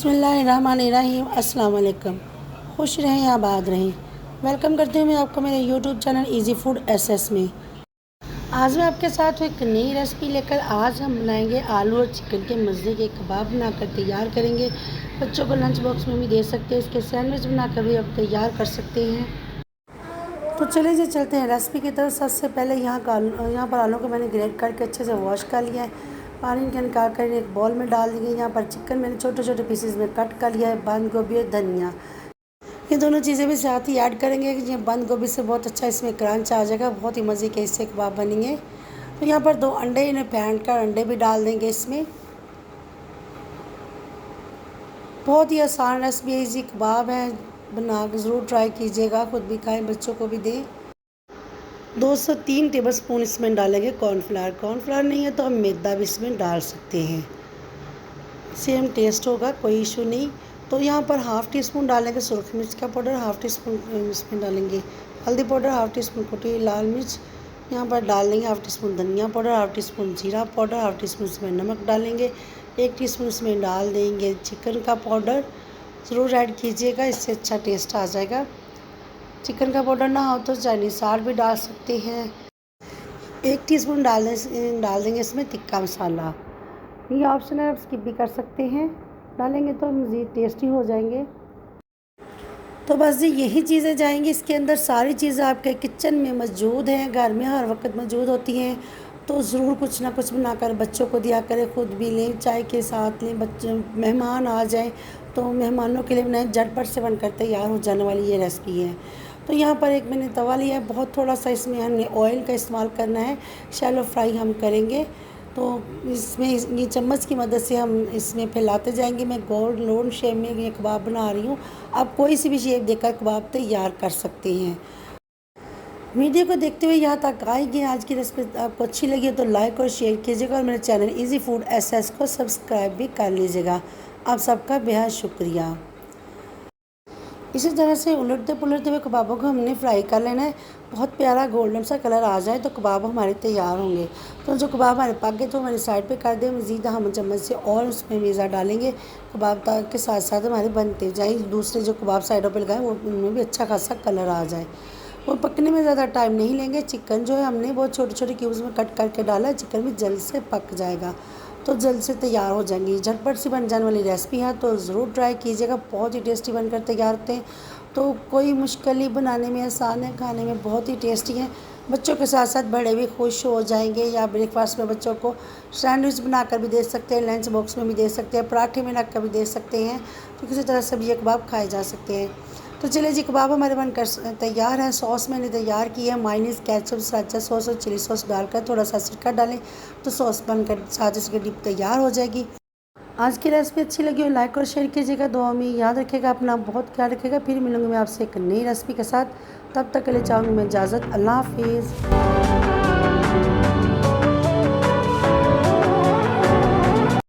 बिस्मिल्लाहिर्रहमानिर्रहीम। अस्सलाम वालेकुम। खुश रहें, आबाद रहें। वेलकम करती हूँ मैं आपको मेरे YouTube channel easy food SS में। आज मैं आपके साथ एक नई रेसिपी लेकर आज हम बनाएंगे आलू और चिकन के मज़े के कबाब बनाकर तैयार करेंगे। बच्चों को लंच बॉक्स में भी दे सकते हैं, इसके सैंडविच बनाकर भी आप तैयार कर सकते हैं। तो चलिए जी चलते हैं रेसिपी की तरफ। सबसे पहले यहाँ पर आलू को मैंने ग्रेट करके अच्छे से वॉश कर लिया है। पानी के निकाल कर एक बॉल में डाल दिए। यहाँ पर चिकन मैंने छोटे छोटे पीसेस में कट कर लिया है। बंद गोभी और धनिया, ये दोनों चीज़ें भी साथ ही ऐड करेंगे। ये बंद गोभी से बहुत अच्छा इसमें क्रंच आ जाएगा, बहुत ही मज़े के इससे कबाब बनेंगे। तो यहाँ पर 2 अंडे इन्हें फेंट कर अंडे भी डाल देंगे इसमें। बहुत ही आसान रेसिपी, ईजी कबाब है, बना के ज़रूर ट्राई कीजिएगा, खुद भी खाएँ, बच्चों को भी दें। 2 से 3 टेबलस्पून इसमें डालेंगे कॉर्नफ्लावर। कॉर्नफ्लावर नहीं है तो हम मैदा भी इसमें डाल सकते हैं, सेम टेस्ट होगा, कोई इशू नहीं। तो यहाँ पर हाफ़ टी स्पून डालेंगे सुरख मिर्च का पाउडर, हाफ़ टी स्पून इसमें डालेंगे हल्दी पाउडर, हाफ़ टी स्पून कुटी लाल मिर्च। यहाँ पर डाल देंगे हाफ़ टी स्पून धनिया पाउडर, हाफ़ टी स्पून जीरा पाउडर, हाफ़ टी स्पून इसमें नमक डालेंगे। 1 टीस्पून इसमें डाल देंगे चिकन का पाउडर। ज़रूर ऐड कीजिएगा, इससे अच्छा टेस्ट आ जाएगा। चिकन का पाउडर ना हो तो चाइनीज़ सॉल्ट भी डाल सकते हैं। 1 टीस्पून डाल देंगे इसमें तिक्का मसाला। ये ऑप्शन है, आप स्किप भी कर सकते हैं, डालेंगे तो मज़ीद टेस्टी हो जाएंगे। तो बस जी यही चीज़ें जाएंगी इसके अंदर। सारी चीज़ें आपके किचन में मौजूद हैं, घर में हर वक्त मौजूद होती हैं। तो ज़रूर कुछ ना कुछ बनाकर बच्चों को दिया करें, खुद भी लें, चाय के साथ लें। बच्चे मेहमान आ जाएं तो मेहमानों के लिए बनाएं, झटपट से बनकर तैयार हो जाने वाली ये रेसिपी है। तो यहाँ पर एक मैंने तवा लिया है, बहुत थोड़ा सा इसमें हमने ऑयल का इस्तेमाल करना है, शैलो फ्राई हम करेंगे। तो इसमें ये चम्मच की मदद से हम इसमें फैलाते जाएंगे। मैं गोल राउंड शेप में ये कबाब बना रही हूँ, आप कोई सी भी शेप देकर कबाब तैयार कर सकते हैं। वीडियो को देखते हुए यहाँ तक आएंगे। आज की रेसिपी आपको अच्छी लगी तो लाइक और शेयर कीजिएगा और मेरे चैनल इजी फूड एसएस को सब्सक्राइब भी कर लीजिएगा। आप सबका बेहद शुक्रिया। इसी तरह से उलटते पुलटते हुए कबाबों को हमने फ्राई कर लेना है। बहुत प्यारा गोल्डन सा कलर आ जाए तो कबाब हमारे तैयार होंगे। तो जो कबाब हमारे पक गए तो हमारे साइड पे कर दें। मज़ीद हम चम्मच से और उसमें मेज़ा डालेंगे, कबाब के साथ साथ हमारे बनते जाए। दूसरे जो कबाब साइडों पर लगाए वो उनमें भी अच्छा खासा कलर आ जाए। वो पकने में ज़्यादा टाइम नहीं लेंगे। चिकन जो है हमने बहुत छोटे छोटे क्यूब्स में कट करके डाला है, चिकन भी जल्द से पक जाएगा, तो जल्द से तैयार हो जाएंगी। झटपट से बन जाने वाली रेसिपी है, तो ज़रूर ट्राई कीजिएगा। बहुत ही टेस्टी बनकर तैयार होते हैं, तो कोई मुश्किल नहीं, बनाने में आसान है, खाने में बहुत ही टेस्टी है। बच्चों के साथ साथ बड़े भी खुश हो जाएंगे। या ब्रेकफास्ट में बच्चों को सैंडविच बनाकर भी दे सकते हैं, लंच बॉक्स में भी दे सकते हैं, पराठे में रख कर भी दे सकते हैं। तो किसी तरह से भी ये कबाब खाए जा सकते हैं। तो चलिए जी कबाब हमारे बनकर तैयार हैं। सॉस मैंने तैयार की है, मायोनीज़, केचप, सराचा सॉस और चिली सॉस डालकर थोड़ा सा सिरका डालें तो सॉस बनकर साथ इसकी डिप तैयार हो जाएगी। आज की रेसिपी अच्छी लगी हो लाइक और शेयर कीजिएगा। दुआ में याद रखिएगा, अपना बहुत ख्याल रखिएगा। फिर मिलूंगी मैं आपसे एक नई रेसिपी के साथ। तब तक के लिए चाहूँगी मैं इजाज़त। अल्लाह हाफिज़।